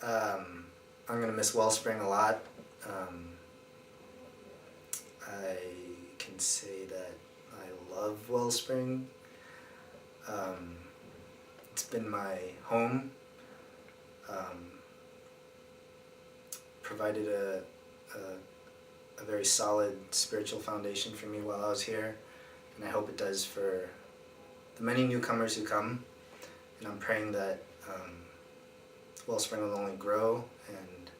I'm going to miss Wellspring a lot. I can say that I love Wellspring. It's been my home. Provided a very solid spiritual foundation for me while I was here, and I hope it does for the many newcomers who come. And I'm praying that Wellspring will only grow and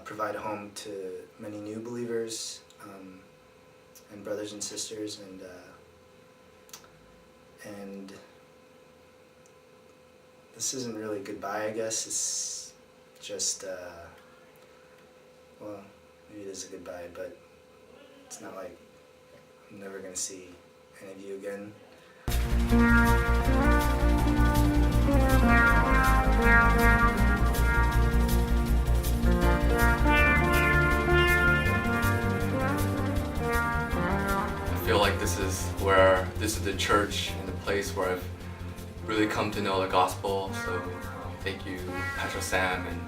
provide a home to many new believers and brothers and sisters, and this isn't really goodbye, I guess. It's just well, maybe it is a goodbye, but it's not like I'm never gonna see any of you again. I feel like this is the church and the place where I've really come to know the gospel. So thank you, Pastor Sam, and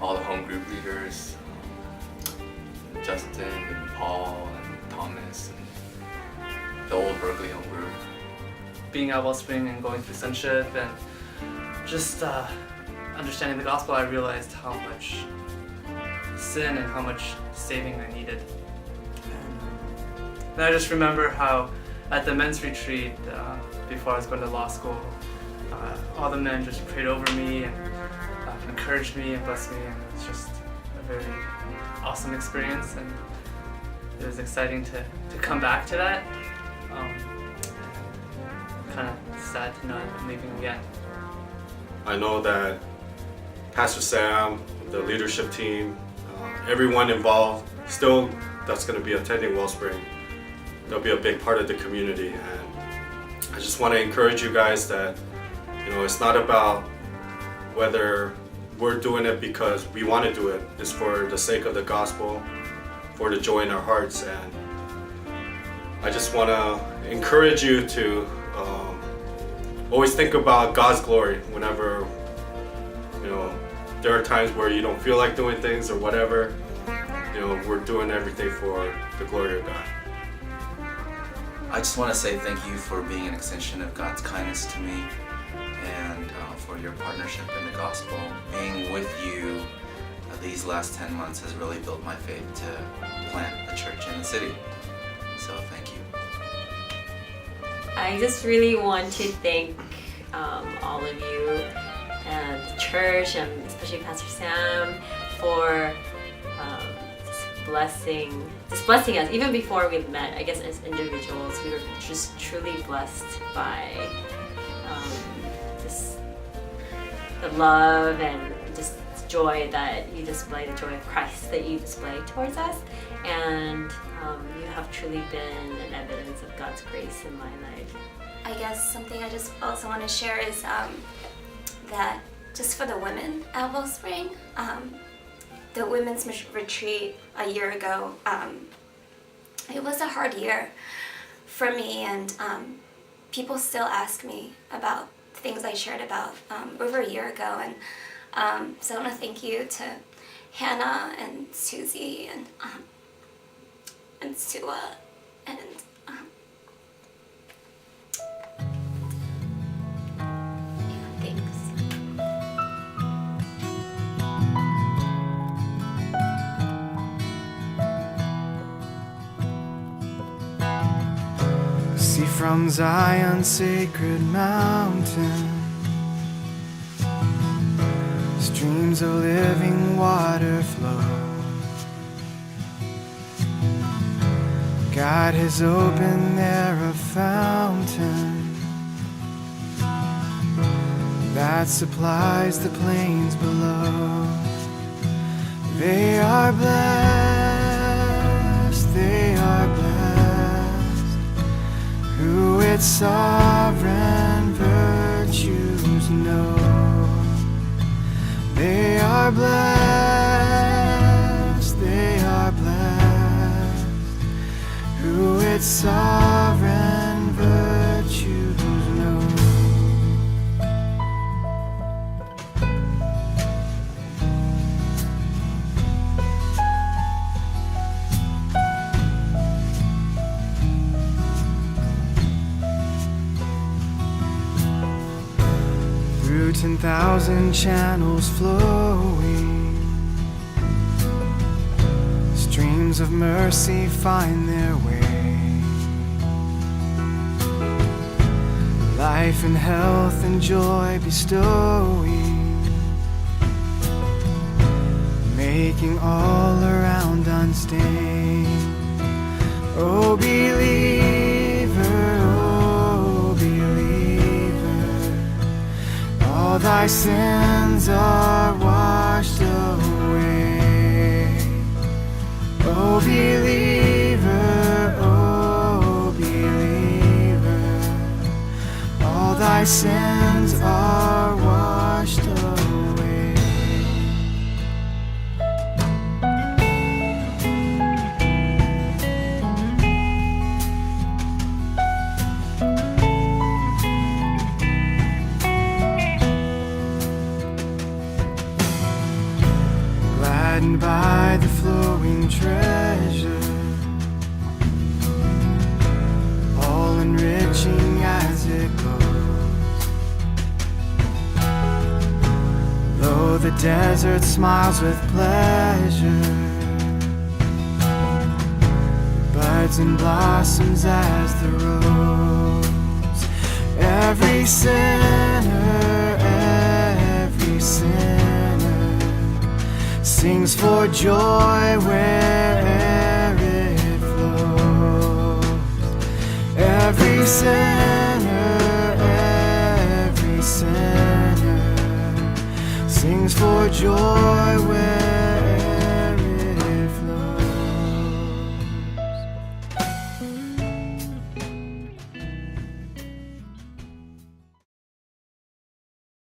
all the home group leaders, Justin and Paul and Thomas and the old Berkeley home group. Being at Wellspring and going through sonship and just understanding the gospel, I realized how much sin and how much saving I needed. And I just remember how at the men's retreat, before I was going to law school, all the men just prayed over me and encouraged me and blessed me, and it was just a very awesome experience, and it was exciting to come back to that. Kind of sad to know I'm leaving again. I know that Pastor Sam, the leadership team, everyone involved, still that's going to be attending Wellspring. They'll be a big part of the community, and I just want to encourage you guys that, it's not about whether we're doing it because we want to do it. It's for the sake of the gospel, for the joy in our hearts, and I just want to encourage you to always think about God's glory whenever, there are times where you don't feel like doing things or whatever. We're doing everything for the glory of God. I just want to say thank you for being an extension of God's kindness to me, and for your partnership in the gospel. Being with you these last 10 months has really built my faith to plant a church in the city. So thank you. I just really want to thank all of you and the church, and especially Pastor Sam, for just blessing us. Even before we met, I guess as individuals, we were just truly blessed by the love and just joy that you display, the joy of Christ that you display towards us. And you have truly been an evidence of God's grace in my life. I guess something I just also want to share is that just for the women at Wellspring, the women's retreat a year ago, it was a hard year for me, and people still ask me about things I shared about over a year ago, and so I want to thank you to Hannah and Susie and Sua and thanks. See from Zion's sacred mountain, streams of living water flow. God has opened there a fountain that supplies the plains below. They are blessed, they are blessed, who its sovereign virtues know. They are blessed, they are blessed, who its sovereign virtues know. 10,000 channels flowing, streams of mercy find their way, life and health and joy bestowing, making all around unstained. Oh believer, all thy sins are washed away. Oh believer, all thy sins are washed away. Gladdened by the flowing treasure, all enriching as it goes. Though the desert smiles with pleasure, buds and blossoms as the rose. Every sinner, every sinner sings for joy where'er it flows. Every sinner, every sinner sings for joy where'er